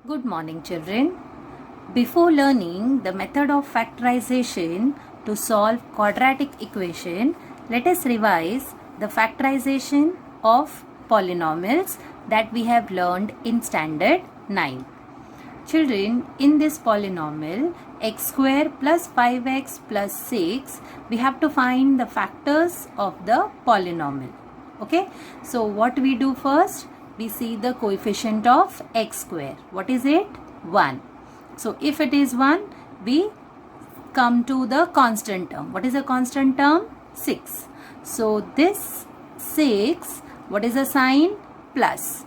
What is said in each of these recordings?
Good morning, children. Before learning the method of factorization to solve quadratic equation, let us revise the factorization of polynomials that we have learned in standard 9. Children, in this polynomial x square plus 5x plus 6, we have to find the factors of the polynomial. Okay, so what we do first? We see the coefficient of x square. What is it? 1. So if it is 1, we come to the constant term. What is the constant term? 6. So this 6, what is the sign? Plus.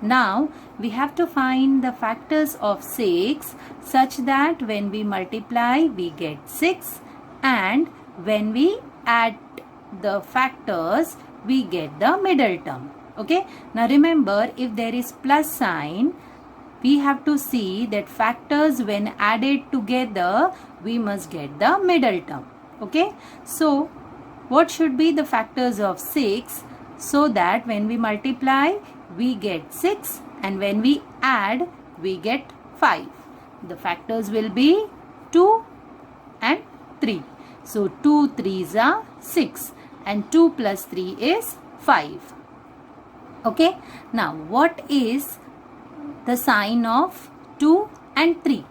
Now we have to find the factors of 6 such that when we multiply we get 6, and when we add the factors we get the middle term. Okay, now remember, if there is plus sign, we have to see that factors when added together we must get the middle term. Okay, so what should be the factors of 6 so that when we multiply we get 6 and when we add we get 5. The factors will be 2 and 3. So 2 3s are 6 and 2 plus 3 is 5. Okay, now what is the sign of 2 and 3?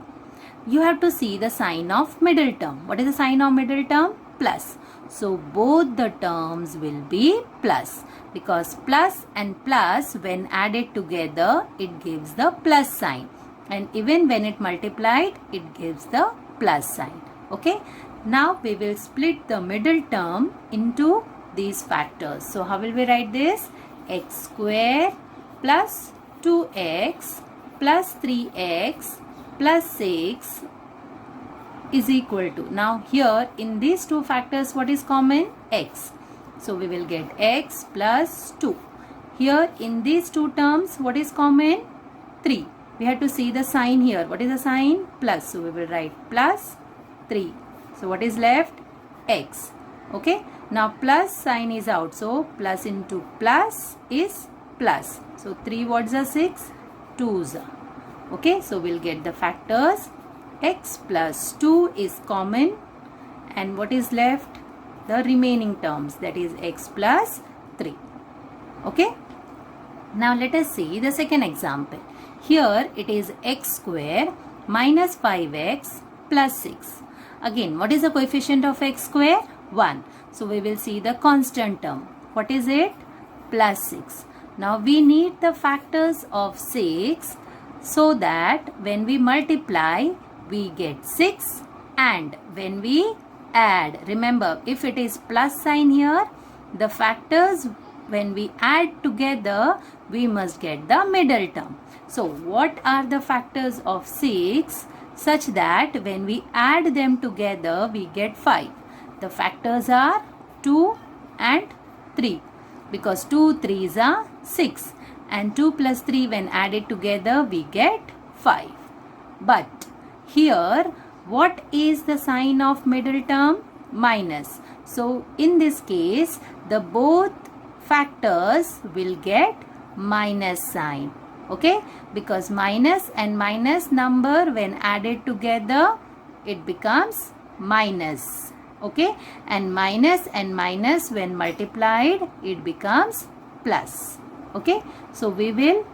You have to see the sign of middle term. What is the sign of middle term? Plus. So both the terms will be plus, because plus and plus when added together it gives the plus sign, and even when it multiplied it gives the plus sign. Okay, now we will split the middle term into these factors. So how will we write this? X square plus 2x plus 3x plus 6 is equal to, now here in these two factors what is common? X. So we will get x plus 2. Here in these two terms what is common? 3. We have to see the sign here. What is the sign? Plus. So we will write plus 3. So what is left? X. Okay. Now plus sign is out. So plus into plus is plus. So 3 words are 6, 2's are. Okay. So we'll get the factors. X plus 2 is common, and what is left? The remaining terms, that is x plus 3. Okay. Now let us see the second example. Here it is x square minus 5x plus 6. Again, what is the coefficient of x square? 1. So we will see the constant term. What is it? Plus 6. Now we need the factors of 6 so that when we multiply we get 6, and when we add, remember if it is plus sign here, the factors when we add together we must get the middle term. So what are the factors of 6 such that when we add them together we get 5? The factors are 2 and 3, because 2 3s are 6 and 2 plus 3 when added together we get 5. But here what is the sign of middle term? Minus. So in this case the both factors will get minus sign. Okay, because minus and minus number when added together it becomes minus. Okay, and minus when multiplied it becomes plus. Okay, so we will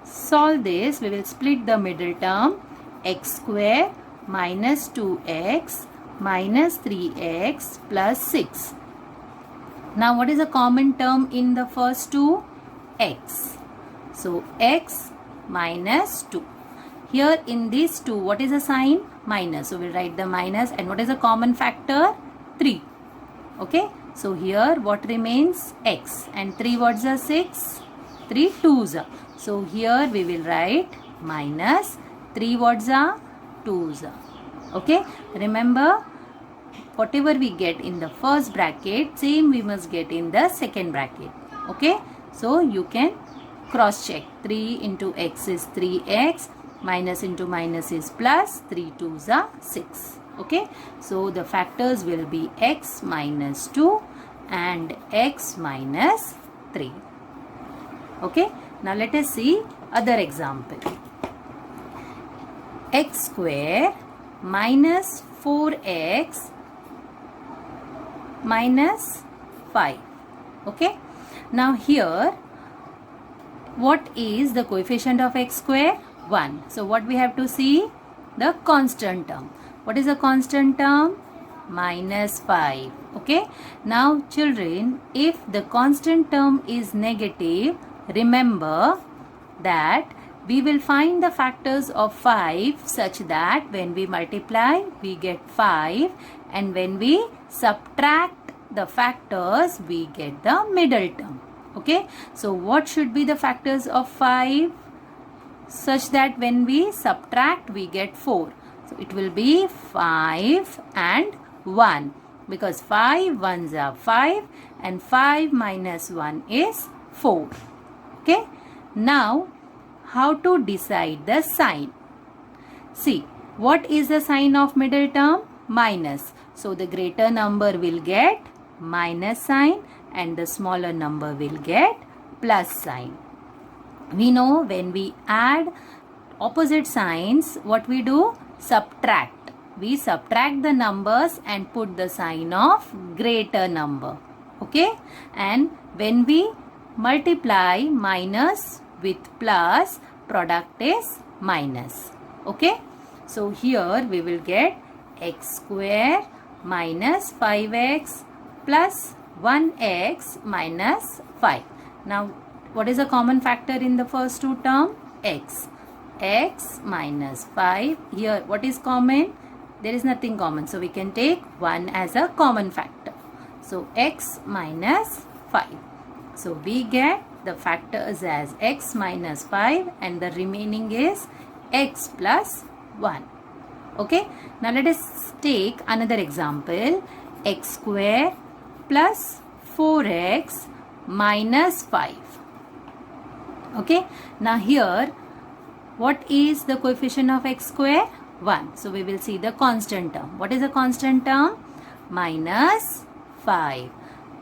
solve this. We will split the middle term. X square minus 2x minus 3x plus 6. Now what is the common term in the first two? X. So x minus 2. Here in these two what is the sign? Minus. So we will write the minus, and what is the common factor? 3. Okay. So here what remains? X, and 3 words are 6. 3 2's are. So here we will write minus 3 words are 2's are. Okay. Remember, whatever we get in the first bracket, same we must get in the second bracket. Okay. So you can cross check. 3 into x is 3x, minus into minus is plus, 3 2's are 6. Okay. So the factors will be x minus 2 and x minus 3. Okay. Now let us see other example. x square minus 4x minus 5. Okay. Now here, what is the coefficient of x square? 1. So what we have to see? The constant term. What is the constant term? Minus 5. Okay. Now children, if the constant term is negative, remember that we will find the factors of 5 such that when we multiply, we get 5, and when we subtract the factors, we get the middle term. Okay. So what should be the factors of 5 such that when we subtract, we get 4? So it will be 5 and 1, because 5 ones are 5 and 5 minus 1 is 4. Okay. Now, how to decide the sign? See, what is the sign of middle term? Minus. So the greater number will get minus sign and the smaller number will get plus sign. We know when we add opposite signs, what we do? Subtract. We subtract the numbers and put the sign of greater number. Okay. And when we multiply minus with plus, product is minus. Okay. So here we will get x square minus 5x plus 1x minus 5. Now what is a common factor in the first two terms? X. X minus 5. Here what is common? There is nothing common. So we can take 1 as a common factor. So x minus 5. So we get the factors as x minus 5 and the remaining is x plus 1. Okay. Now let us take another example. X square plus 4x minus 5. Okay. Now here, what is the coefficient of x square? 1. So we will see the constant term. What is the constant term? Minus 5.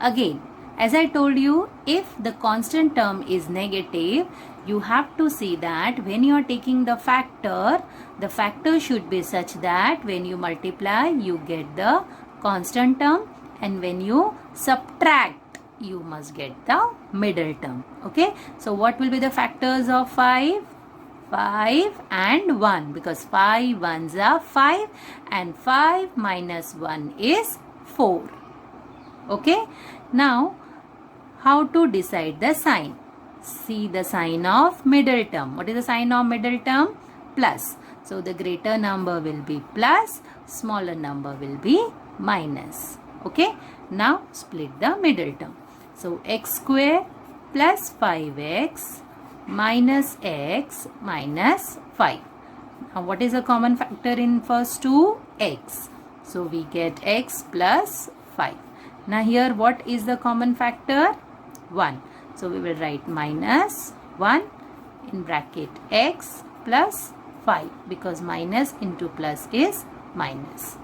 Again, as I told you, if the constant term is negative, you have to see that when you are taking the factor should be such that when you multiply, you get the constant term, and when you subtract, you must get the middle term. Okay. So what will be the factors of 5? 5 and 1, because 5 ones are 5 and 5 minus 1 is 4. Okay. Now, how to decide the sign? See the sign of middle term. What is the sign of middle term? Plus. So the greater number will be plus, smaller number will be minus. Okay. Now split the middle term. So x square plus 5x minus x minus 5. Now what is the common factor in first two? X. So we get x plus 5. Now here what is the common factor? 1. So we will write minus 1 in bracket x plus 5, because minus into plus is minus.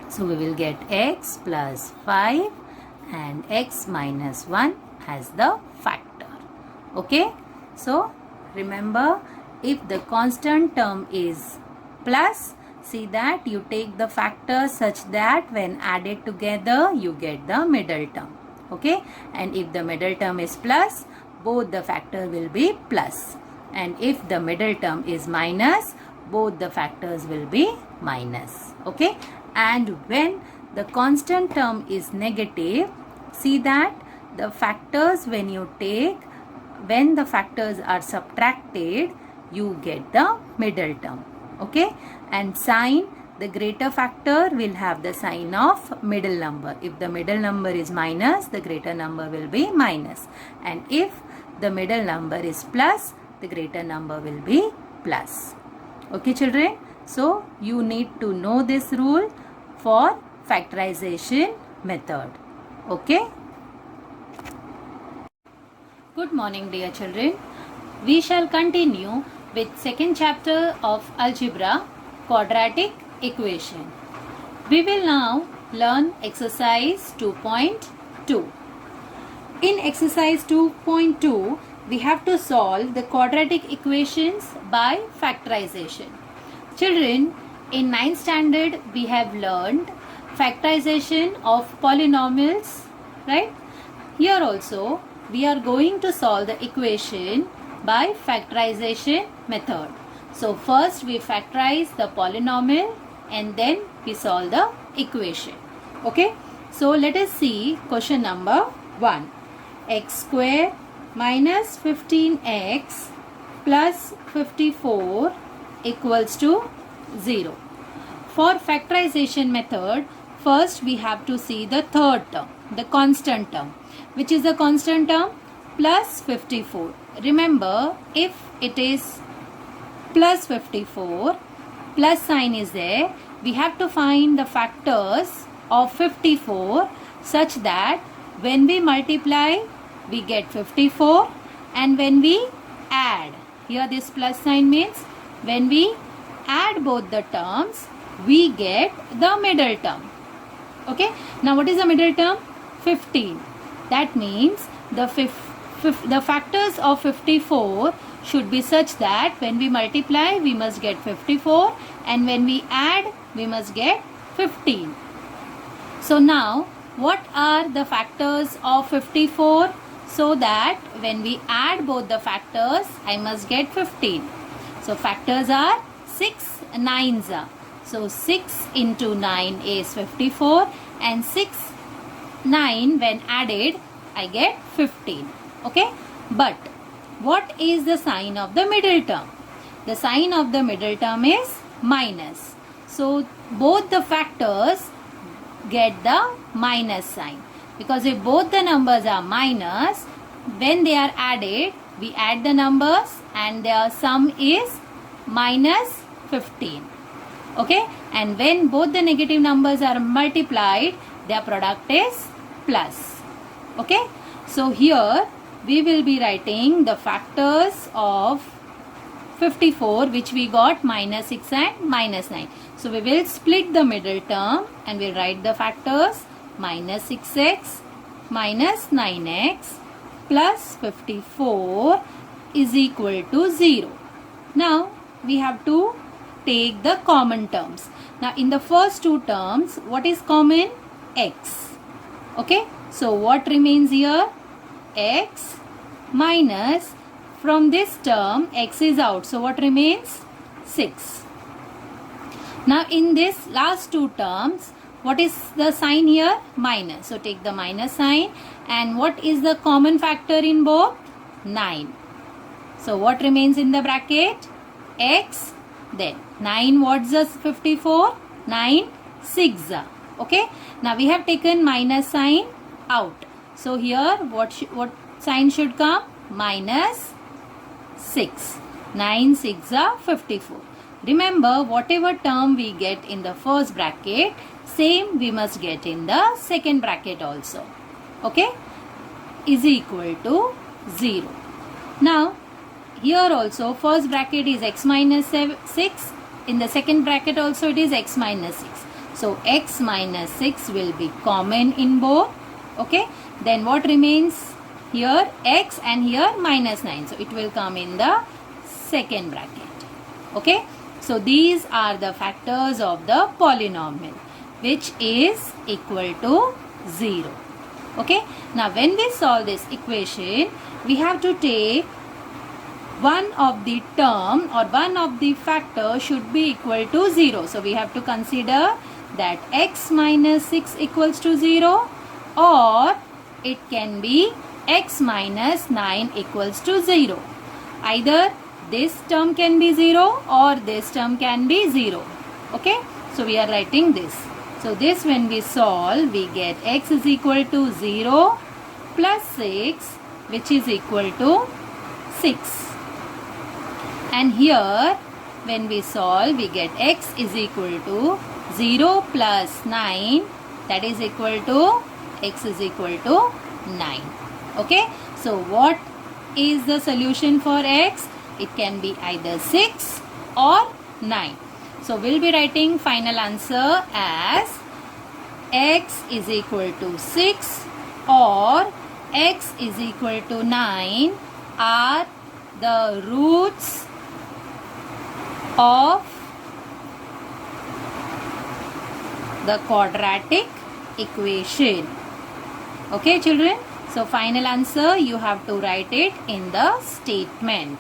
So we will get x plus 5 and x minus 1 as the factor. Okay. So remember, if the constant term is plus, see that you take the factor such that when added together, you get the middle term. Okay. And if the middle term is plus, both the factor will be plus. And if the middle term is minus, both the factors will be minus. Okay. And when the constant term is negative, see that the factors when you take, when the factors are subtracted, you get the middle term. Okay. And sign, the greater factor will have the sign of middle number. If the middle number is minus, the greater number will be minus. And if the middle number is plus, the greater number will be plus. Okay children. So you need to know this rule for factorization method. Okay. Good morning dear children. We shall continue with second chapter of algebra, quadratic equation. We will now learn exercise 2.2. In exercise 2.2, we have to solve the quadratic equations by factorization. Children, in 9th standard we have learned factorization of polynomials, right? Here also we are going to solve the equation by factorization method. So first we factorize the polynomial and then we solve the equation. Okay, so let us see question number 1. X square minus 15x plus 54 equals to 0. For factorization method, first we have to see the third term, the constant term. Which is the constant term? Plus 54. Remember, if it is plus 54, plus sign is there, we have to find the factors of 54 such that when we multiply, we get 54, and when we add, here this plus sign means when we add both the terms, we get the middle term. Okay, now what is the middle term? 15. That means the factors of 54 should be such that when we multiply, we must get 54, and when we add, we must get 15. So now, what are the factors of 54? So that when we add both the factors, I must get 15. So factors are 6 nines are. So 6 into 9 is 54, and 6 9 when added, I get 15. Okay, but what is the sign of the middle term? The sign of the middle term is minus. So both the factors get the minus sign, because if both the numbers are minus, when they are added, we add the numbers and their sum is minus 15. Okay, and when both the negative numbers are multiplied, their product is plus. Okay, so here we will be writing the factors of 54, which we got minus 6 and minus 9. So we will split the middle term and we'll write the factors minus 6x minus 9x plus 54 is equal to 0. Now we have to take the common terms. Now in the first two terms, what is common? X. Okay, so what remains here? X minus, from this term x is out, so what remains? 6. Now in this last two terms, what is the sign here? Minus. So take the minus sign, and what is the common factor in both? 9. So what remains in the bracket? X, then 9, what's the 54? 9 6. Okay, now we have taken minus sign out. So here what sign should come? Minus 6. 9 6 are 54. Remember, whatever term we get in the first bracket, same we must get in the second bracket also. Okay, is equal to 0. Now here also first bracket is x minus 6. In the second bracket also it is x minus 6. So x minus 6 will be common in both. Okay, then what remains? Here x and here minus 9. So it will come in the second bracket. Okay, so these are the factors of the polynomial, which is equal to 0. Okay, now when we solve this equation, we have to take one of the term or one of the factor should be equal to 0. So we have to consider that x minus 6 equals to 0, or it can be x minus 9 equals to 0. Either this term can be 0 or this term can be 0. Okay, so we are writing this. So this, when we solve, we get x is equal to 0 plus 6, which is equal to 6. And here when we solve, we get x is equal to 0 plus 9, that is equal to x is equal to 9. Okay, so what is the solution for x? It can be either 6 or 9. So we'll be writing final answer as x is equal to 6 or x is equal to 9 are the roots of the quadratic equation. Okay children, so final answer you have to write it in the statement.